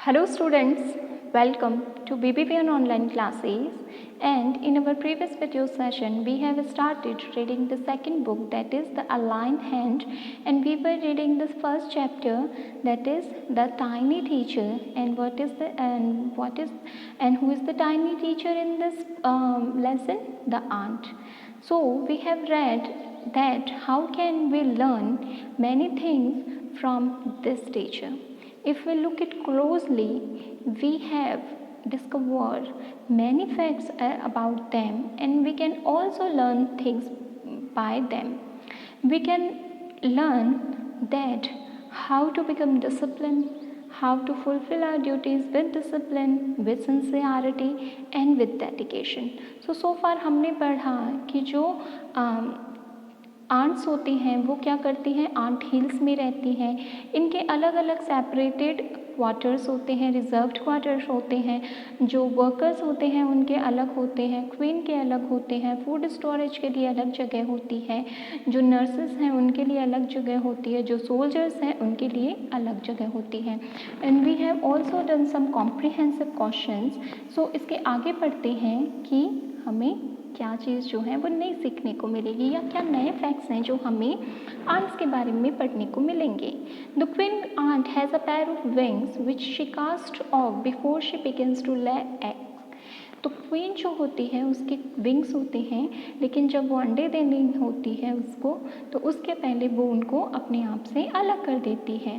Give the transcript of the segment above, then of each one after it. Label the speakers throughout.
Speaker 1: Hello students, welcome to BBPN online classes, and in our previous video session we have started reading the second book, that is the Aligned Hand, and we were reading the first chapter, that is the Tiny Teacher, and who is the tiny teacher in this lesson? The ant. So we have read that how can we learn many things from this teacher. If we look it closely, we have discovered many facts about them, and we can also learn things by them. We can learn that how to become disciplined, how to fulfill our duties with discipline, with sincerity and with dedication. So far हमने पढ़ा कि जो ants होती हैं वो क्या करती हैं, आंट हिल्स में रहती हैं। इनके अलग अलग सेपरेटेड क्वार्टर्स होते हैं, रिजर्व्ड क्वार्टर्स होते हैं। जो वर्कर्स होते हैं उनके अलग होते हैं, क्वीन के अलग होते हैं, फूड स्टोरेज के लिए अलग जगह होती है, जो नर्सेस हैं उनके लिए अलग जगह होती है, जो सोल्जर्स हैं उनके लिए अलग जगह होती है। And we have also done some comprehensive questions. So इसके आगे पढ़ते हैं कि हमें क्या चीज़ जो है वो नई सीखने को मिलेगी, या क्या नए फैक्ट्स हैं जो हमें आंट्स के बारे में पढ़ने को मिलेंगे। The queen ant has a pair of wings which she cast off before she begins to lay egg. तो क्वीन जो होती है उसके विंग्स होते हैं, लेकिन जब वो अंडे देनी होती है उसको, तो उसके पहले वो उनको अपने आप से अलग कर देती है।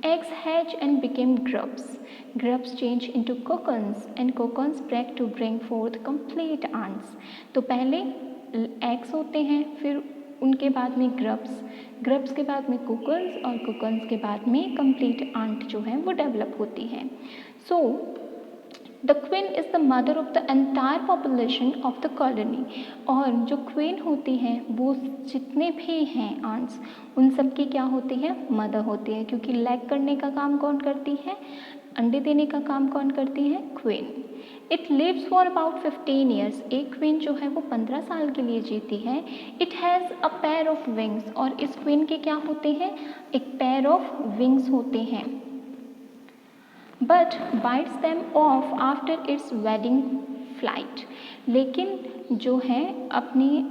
Speaker 1: Eggs hatch and became grubs, grubs change into cocoons and cocoons break to bring forth complete ants. तो पहले एग्स होते हैं, फिर उनके बाद में ग्रब्स, ग्रब्स के बाद में कोकन्स, और कोकन्स के बाद में कंप्लीट आंट जो है वो डेवलप होती है। So the queen is the mother of the entire population of the colony. और जो क्वीन होती हैं वो जितने भी हैं आंट्स, उन सब की क्या होती है, मदर होती है, क्योंकि लैग करने का काम कौन करती है, अंडे देने का काम कौन करती है, queen. It lives for about 15 years, एक क्वीन जो है वो 15 साल के लिए जीती है। It has a pair of wings, और इस क्वीन के क्या होते हैं, एक पेयर ऑफ विंग्स होते हैं। But bytes them of after it's wedding flight, लेकिन जो है अपनी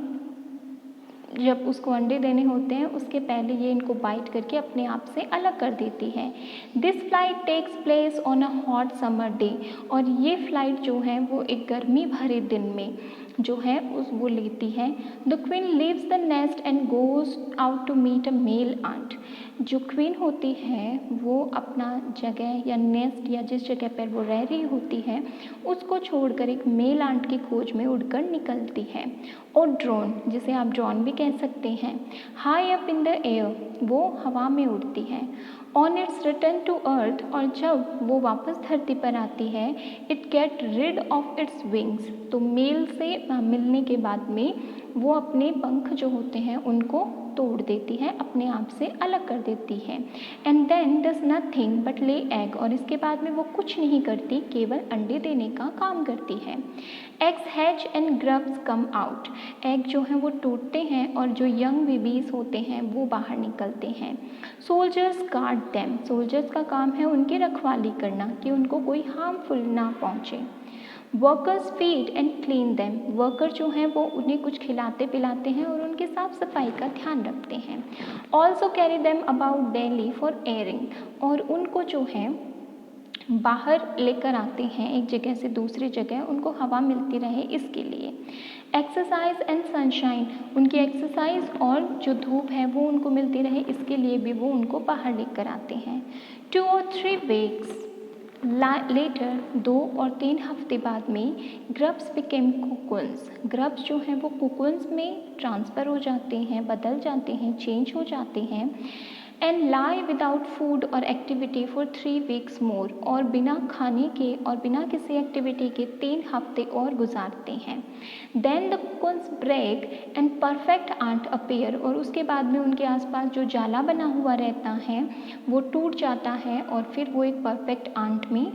Speaker 1: जब उसको अंडे देने होते हैं उसके पहले ये इनको बाइट करके अपने आप से अलग कर देती है। This flight takes place on a hot summer day, और ये फ्लाइट जो है वो एक गर्मी भरे दिन में जो है वो लेती है। The queen leaves the nest and goes out to meet a male ant. जो क्वीन होती है वो अपना जगह या नेस्ट या जिस जगह पर वो रह रही होती है उसको छोड़कर एक मेल आंट की खोज में उड़कर निकलती है। और ड्रोन, जिसे आप ड्रोन भी कह सकते हैं, high up in the air, वो हवा में उड़ती है। On its return to earth, और जब वो वापस धरती पर आती है, it get rid of its wings, तो मेल से मिलने के बाद में वो अपने पंख जो होते हैं उनको तोड़ देती है, अपने आप से अलग कर देती है। And then does nothing but lay egg, और इसके बाद में वो कुछ नहीं करती, केवल अंडे देने का काम करती है। Eggs hatch and grubs come out, egg जो हैं वो टूटते हैं और जो यंग बेबीज़ होते हैं वो बाहर निकलते हैं। सोल्जर्स गार्ड देम, सोल्जर्स का काम है उनकी रखवाली करना कि उनको कोई हार्मफुल ना पहुँचे। Workers feed and clean them, worker जो हैं वो उन्हें कुछ खिलाते पिलाते हैं और उनकी साफ सफाई का ध्यान रखते हैं। Also carry them about daily for airing, और उनको जो है बाहर लेकर आते हैं एक जगह से दूसरी जगह, उनको हवा मिलती रहे इसके लिए। एक्सरसाइज एंड सनशाइन, उनकी एक्सरसाइज और जो धूप है वो उनको मिलती रहे इसके लिए भी वो उनको बाहर लेकर आते हैं। 2 or 3 weeks लेटर, 2 और 3 हफ्ते बाद में, ग्रब्स बिकेम कोकून्स, ग्रब्स जो हैं वो कोकून्स में ट्रांसफ़र हो जाते हैं, बदल जाते हैं, चेंज हो जाते हैं। एंड लाई विदाउट फूड और एक्टिविटी फॉर 3 weeks मोर, और बिना खाने के और बिना किसी एक्टिविटी के 3 हफ्ते और गुजारते हैं। Then the cocoons break and perfect ant appear, और उसके बाद में उनके आसपास जो जाला बना हुआ रहता है वो टूट जाता है और फिर वो एक परफेक्ट आंट में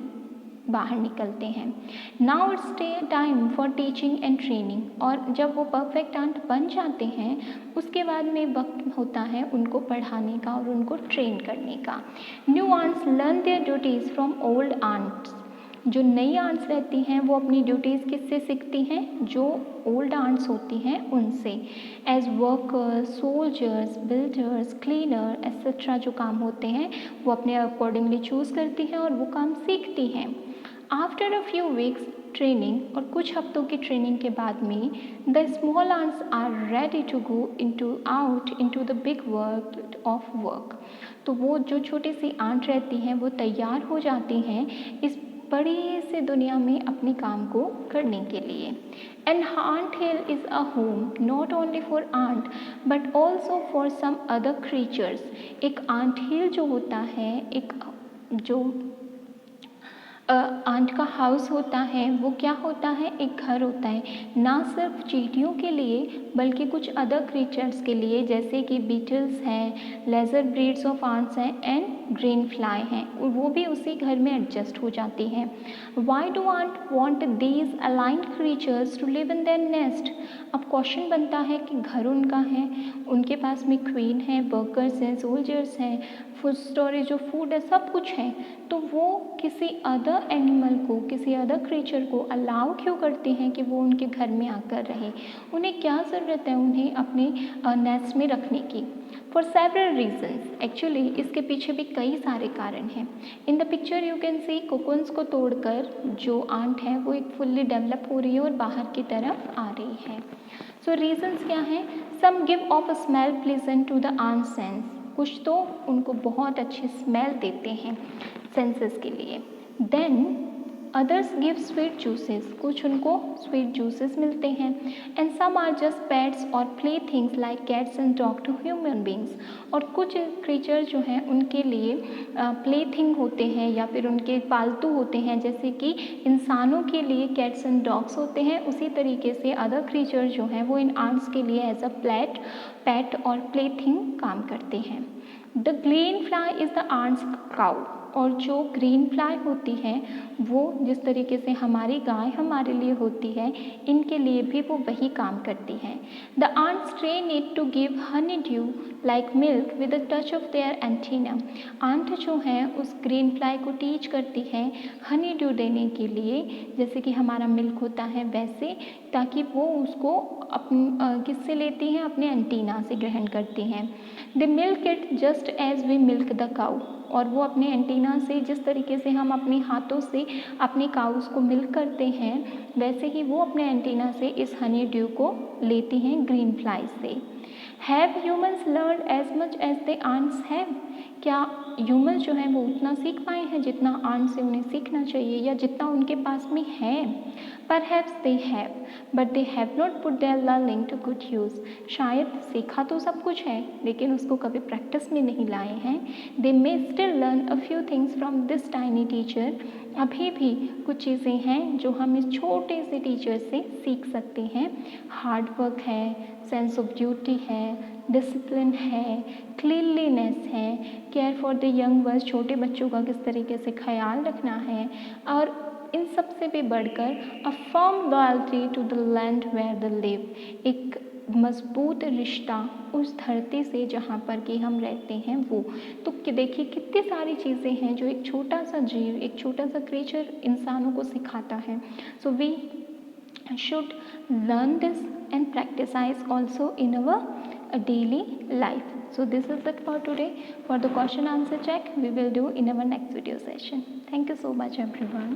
Speaker 1: बाहर निकलते हैं। Now it's time for teaching and training, और जब वो परफेक्ट आंट बन जाते हैं उसके बाद में वक्त होता है उनको पढ़ाने का और उनको ट्रेन करने का। New ants learn their duties from old ants, जो नई आंट्स रहती हैं वो अपनी ड्यूटीज़ किससे सीखती हैं, जो ओल्ड आंट्स होती हैं उनसे। As workers, soldiers, builders, cleaner etcetera जो काम होते हैं वो अपने अकॉर्डिंगली चूज़ करती हैं और वो काम सीखती हैं। After a few weeks training, और कुछ हफ्तों की ट्रेनिंग के बाद में the small ants are ready to go into the big world of work, तो वो जो छोटी सी आंट रहती हैं वो तैयार हो जाती हैं इस बड़ी से दुनिया में अपने काम को करने के लिए। And ant hill is a home not only for ant but also for some other creatures. एक आंट हिल जो होता है, एक जो आंट का हाउस होता है वो क्या होता है, एक घर होता है, ना सिर्फ चींटियों के लिए बल्कि कुछ अदर क्रीचर्स के लिए, जैसे कि बीटल्स हैं, लेजर ब्रीड्स ऑफ आंट्स हैं एंड ग्रेन फ्लाई हैं, वो भी उसी घर में एडजस्ट हो जाती हैं। Why do ant want these aligned creatures to live in their nest. अब क्वेश्चन बनता है कि घर उनका है, उनके पास में क्वीन है, वर्कर्स हैं, सोल्जर्स हैं, फूड स्टोरेज ऑफ फूड है, सब कुछ है, तो वो किसी अदर एनिमल को, किसी अदर क्रीचर को अलाउ क्यों करते हैं कि वो उनके घर में आकर रहे। उन्हें क्या ज़रूरत है उन्हें अपने नेस्ट में रखने की। फॉर सेवरल रीजन्स, एक्चुअली इसके पीछे भी कई सारे कारण हैं। In the picture you can see cocoons को तोड़कर जो आंट है वो एक फुल्ली डेवलप हो रही है और बाहर की तरफ आ रही है। सो रीजन्स क्या हैं, some give off a smell pleasant to the ant sense, कुछ तो उनको बहुत अच्छी स्मेल देते हैं सेंसेस के लिए। Then others give sweet juices, कुछ उनको स्वीट जूसेस मिलते हैं। And some are just pets or playthings like cats and dog to human beings, और कुछ क्रीचर जो हैं उनके लिए प्ले थिंग होते हैं या फिर उनके पालतू होते हैं, जैसे कि इंसानों के लिए कैट्स एंड डॉग्स होते हैं, उसी तरीके से अदर क्रीचर जो हैं वो इन आंट्स के लिए एज अ पेट और प्ले थिंग काम करते हैं। The green fly is the ants' cow, और जो ग्रीन फ्लाई होती है वो जिस तरीके से हमारी गाय हमारे लिए होती है, इनके लिए भी वो वही काम करती हैं। The ants train it to give honey dew like milk with the touch of their antenna. Ant जो है उस ग्रीन फ्लाई को टीच करती है हनी ड्यू देने के लिए, जैसे कि हमारा मिल्क होता है वैसे, ताकि वो उसको किससे लेती हैं, अपने एंटीना से ग्रहण करती हैं। They milk it just as we milk the cow, और वो अपने एंटीना से जिस तरीके से हम अपने हाथों से अपने काउस को मिल्क करते हैं वैसे ही वो अपने एंटीना से इस हनी ड्यू को लेती हैं ग्रीन फ्लाई से। Have humans learn as much as the ants have, क्या ह्यूमन्स जो हैं वो उतना सीख पाए हैं जितना आंट से उन्हें सीखना चाहिए या जितना उनके पास में है। Perhaps they have but they have not put their learning to good use, शायद सीखा तो सब कुछ है लेकिन उसको कभी प्रैक्टिस में नहीं लाए हैं। They may still learn a few things from this tiny teacher, अभी भी कुछ चीज़ें हैं जो हम इस छोटे से टीचर से सीख सकते हैं। हार्ड वर्क है, सेंस ऑफ ड्यूटी है, डिसिप्लिन है, क्लीनलीनेस है, केयर फॉर द यंग वर्स, छोटे बच्चों का किस तरीके से ख्याल रखना है, और इन सब से भी बढ़कर a firm loyalty to the land where the live, एक मजबूत रिश्ता उस धरती से जहाँ पर कि हम रहते हैं वो। तो देखिए कितनी सारी चीज़ें हैं जो एक छोटा सा जीव, एक छोटा सा क्रीचर इंसानों को सिखाता है। So we should learn this and practice also in our daily life. So this is it for today. For the question answer check we will do in our next video session. Thank you so much everyone.